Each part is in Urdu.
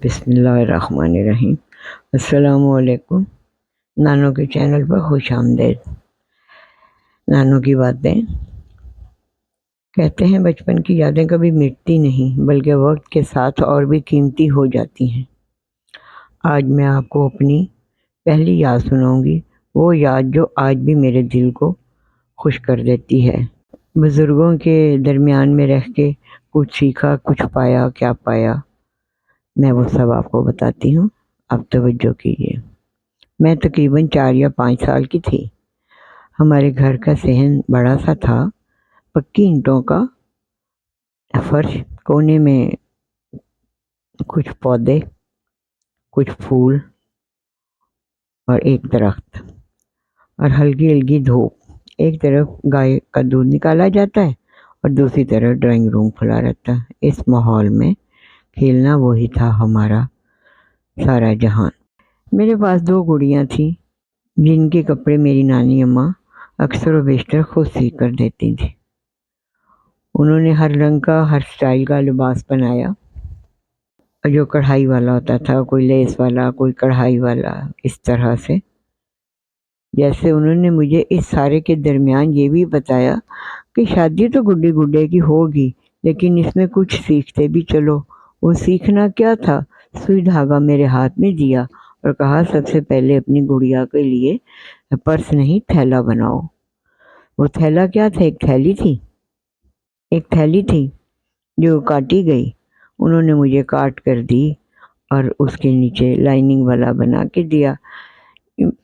بسم اللہ الرحمن الرحیم۔ السلام علیکم۔ نانو کے چینل پر خوش آمدید۔ نانو کی باتیں۔ کہتے ہیں بچپن کی یادیں کبھی مٹتی نہیں بلکہ وقت کے ساتھ اور بھی قیمتی ہو جاتی ہیں۔ آج میں آپ کو اپنی پہلی یاد سناؤں گی، وہ یاد جو آج بھی میرے دل کو خوش کر دیتی ہے۔ بزرگوں کے درمیان میں رہ کے کچھ سیکھا، کچھ پایا، کیا پایا میں وہ سب آپ کو بتاتی ہوں، آپ توجہ کیجیے۔ میں تقریباً 4 یا 5 سال کی تھی۔ ہمارے گھر کا صحن بڑا سا تھا، پکی اینٹوں کا فرش، کونے میں کچھ پودے، کچھ پھول اور ایک درخت، اور ہلکی ہلکی دھوپ۔ ایک طرف گائے کا دودھ نکالا جاتا ہے اور دوسری طرف ڈرائنگ روم کھلا رہتا ہے۔ اس ماحول میں کھیلنا وہی تھا ہمارا سارا جہان۔ میرے پاس 2 گڑیاں تھیں جن کے کپڑے میری نانی اماں اکثر و بیشتر خود سی کر دیتی تھی۔ انہوں نے ہر رنگ کا، ہر سٹائل کا لباس بنایا، جو کڑھائی والا ہوتا تھا، کوئی لیس والا، کوئی کڑھائی والا، اس طرح سے۔ جیسے انہوں نے مجھے اس سارے کے درمیان یہ بھی بتایا کہ شادی تو گڈے گڈے کی ہوگی، لیکن اس میں کچھ سیکھتے بھی چلو۔ وہ سیکھنا کیا تھا؟ سوئی دھاگا میرے ہاتھ میں دیا اور کہا، سب سے پہلے اپنی گڑیا کے لیے پرس نہیں، تھیلا بناؤ۔ وہ تھیلا کیا تھا؟ ایک تھیلی تھی جو کاٹی گئی۔ انہوں نے مجھے کاٹ کر دی اور اس کے نیچے لائننگ والا بنا کے دیا۔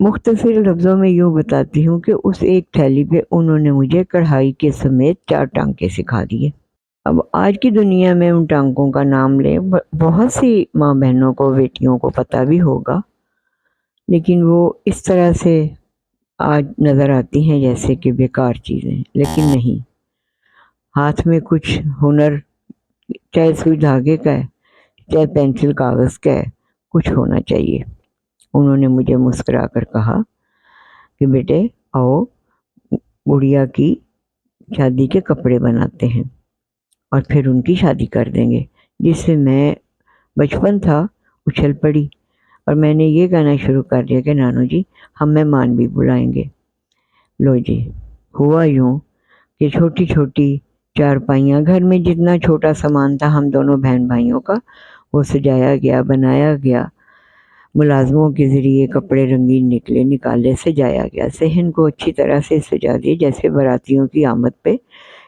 مختصر لفظوں میں یوں بتاتی ہوں کہ اس ایک تھیلی پہ انہوں نے مجھے کڑھائی کے سمیت 4 ٹانکے سکھا دیے۔ اب آج کی دنیا میں ان ٹانکوں کا نام لیں، بہت سی ماں بہنوں کو، بیٹیوں کو پتہ بھی ہوگا، لیکن وہ اس طرح سے آج نظر آتی ہیں جیسے کہ بیکار چیزیں، لیکن نہیں۔ ہاتھ میں کچھ ہنر، چاہے سوئی دھاگے کا ہے، چاہے پینسل کاغذ کا ہے، کچھ ہونا چاہیے۔ انہوں نے مجھے مسکرا کر کہا کہ بیٹے آؤ، گڑیا کی شادی کے کپڑے بناتے ہیں اور پھر ان کی شادی کر دیں گے۔ جس سے میں، بچپن تھا، اچھل پڑی اور میں نے یہ کہنا شروع کر دیا کہ نانو جی ہم مہمان بھی بلائیں گے۔ لو جی، ہوا یوں کہ چھوٹی چھوٹی چارپائیاں، گھر میں جتنا چھوٹا سامان تھا ہم دونوں بہن بھائیوں کا، وہ سجایا گیا، بنایا گیا۔ ملازموں کے ذریعے کپڑے رنگین نکالے، سجایا گیا۔ صحن کو اچھی طرح سے سجا دیا جیسے براتیوں کی آمد پہ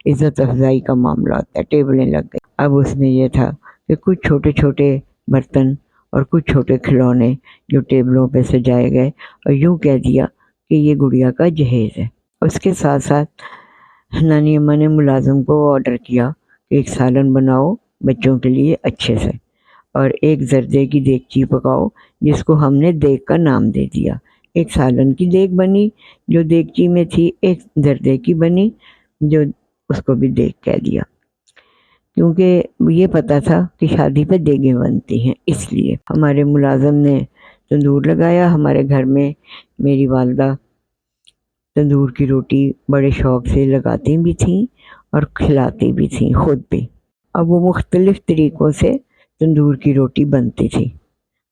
عزت افزائی کا معاملہ ہوتا ہے۔ ٹیبلیں لگ گئی۔ اب اس میں یہ تھا کہ کچھ چھوٹے چھوٹے برتن اور کچھ چھوٹے کھلونے جو ٹیبلوں پہ سجائے گئے، اور یوں کہہ دیا کہ یہ گڑیا کا جہیز ہے۔ اس کے ساتھ ساتھ نانی اماں نے ملازم کو آرڈر کیا کہ ایک سالن بناؤ بچوں کے لیے اچھے سے، اور ایک زردے کی دیگچی پکاؤ جس کو ہم نے دیگ کا نام دے دیا۔ ایک سالن کی دیگ بنی جو دیگچی میں تھی، ایک زردے کی بنی جو اس کو بھی دیگ کہہ دیا، کیونکہ یہ پتہ تھا کہ شادی پہ دیگیں بنتی ہیں۔ اس لیے ہمارے ملازم نے تندور لگایا۔ ہمارے گھر میں میری والدہ تندور کی روٹی بڑے شوق سے لگاتی بھی تھیں اور کھلاتی بھی تھیں خود بھی۔ اب وہ مختلف طریقوں سے تندور کی روٹی بنتی تھی،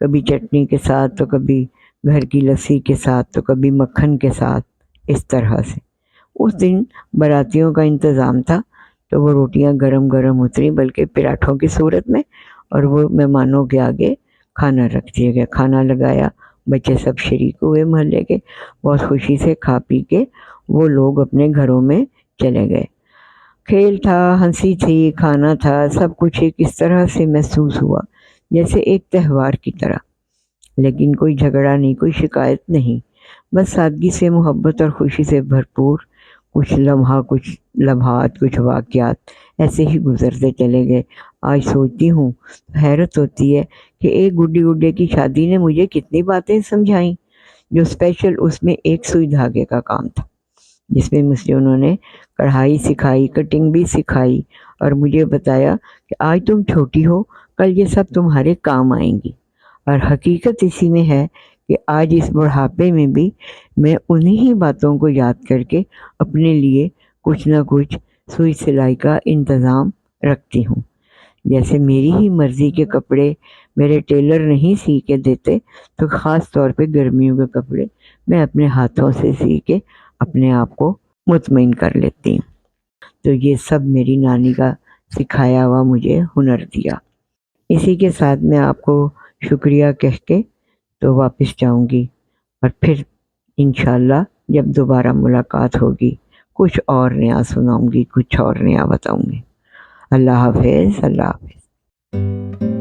کبھی چٹنی کے ساتھ، تو کبھی گھر کی لسی کے ساتھ، تو کبھی مکھن کے ساتھ، اس طرح سے۔ اس دن براتیوں کا انتظام تھا تو وہ روٹیاں گرم گرم اتری، بلکہ پراٹھوں کی صورت میں، اور وہ مہمانوں کے آگے کھانا رکھ دیا گیا۔ کھانا لگایا، بچے سب شریک ہوئے محلے کے، بہت خوشی سے کھا پی کے وہ لوگ اپنے گھروں میں چلے گئے۔ کھیل تھا، ہنسی تھی، کھانا تھا، سب کچھ ایک اس طرح سے محسوس ہوا جیسے ایک تہوار کی طرح، لیکن کوئی جھگڑا نہیں، کوئی شکایت نہیں، بس سادگی سے، محبت اور خوشی سے بھرپور کچھ لمحات، کچھ واقعات ایسے ہی گزرتے چلے گئے۔ آج سوچتی ہوں حیرت ہوتی ہے کہ ایک گڈے کی شادی نے مجھے کتنی باتیں سمجھائیں، جو اسپیشل اس میں ایک سوئی دھاگے کا کام تھا، جس میں مجھے انہوں نے کڑھائی سکھائی، کٹنگ بھی سکھائی، اور مجھے بتایا کہ آج تم چھوٹی ہو، کل یہ سب تمہارے کام آئیں گی۔ اور حقیقت اسی میں ہے کہ آج اس بڑھاپے میں بھی میں انہی باتوں کو یاد کر کے اپنے لیے کچھ نہ کچھ سوئی سلائی کا انتظام رکھتی ہوں۔ جیسے میری ہی مرضی کے کپڑے میرے ٹیلر نہیں سی کے دیتے، تو خاص طور پہ گرمیوں کے کپڑے میں اپنے ہاتھوں سے سی کے اپنے آپ کو مطمئن کر لیتی ہوں۔ تو یہ سب میری نانی کا سکھایا ہوا مجھے ہنر دیا۔ اسی کے ساتھ میں آپ کو شکریہ کہہ کے تو واپس جاؤں گی، اور پھر انشاءاللہ جب دوبارہ ملاقات ہوگی کچھ اور نیا سناؤں گی، کچھ اور نیا بتاؤں گی۔ اللہ حافظ، اللہ حافظ۔